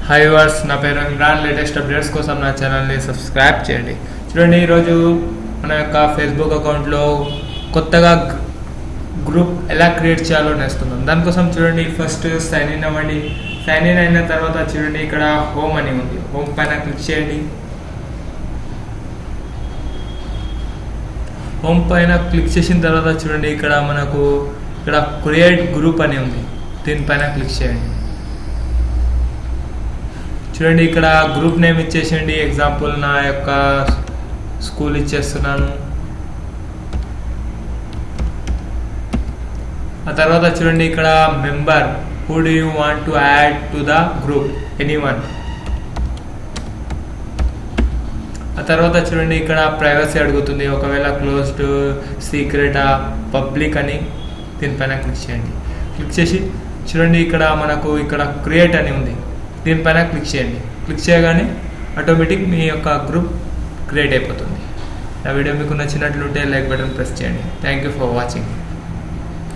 Hi viewers, నా పేరు Imran. Latest updates కోసం నా ఛానల్ని సబ్స్క్రైబ్ చేయండి. చూడండి, ఈరోజు మన యొక్క ఫేస్బుక్ అకౌంట్లో కొత్తగా గ్రూప్ ఎలా క్రియేట్ చేయాలో నేర్చుకుందాం. దానికోసం చూడండి, ఫస్ట్ సైన్ ఇన్ అవ్వండి. సైన్ ఇన్ అయిన తర్వాత చూడండి, ఇక్కడ హోమ్ అని ఉంది. హోమ్ పైన క్లిక్ చేయండి. హోమ్ పైన క్లిక్ చేసిన తర్వాత చూడండి, ఇక్కడ మనకు ఇక్కడ క్రియేట్ గ్రూప్ అని ఉంది. దీనిపైన క్లిక్ చేయండి. చూడండి, ఇక్కడ గ్రూప్ నేమ్ ఇచ్చేసేయండి. ఎగ్జాంపుల్ నా యొక్క స్కూల్ ఇచ్చేస్తున్నాను. ఆ తర్వాత చూడండి, ఇక్కడ member, who do you want to add to the group, anyone. ఆ తర్వాత చూడండి, ఇక్కడ ప్రైవసీ అడుగుతుంది. ఒకవేళ క్లోజ్డ్, సీక్రెటా, పబ్లిక్ అని దీనిపైన క్లిక్ చేయండి. క్లిక్ చేసి చూడండి, ఇక్కడ మనకు ఇక్కడ క్రియేట్ అని ఉంది. దీనిపైన క్లిక్ చేయండి. క్లిక్ చేయగానే ఆటోమేటిక్ మీ యొక్క గ్రూప్ క్రియేట్ అయిపోతుంది. నా వీడియో మీకు నచ్చినట్లుంటే లైక్ బటన్ ప్రెస్ చేయండి. Thank you for watching.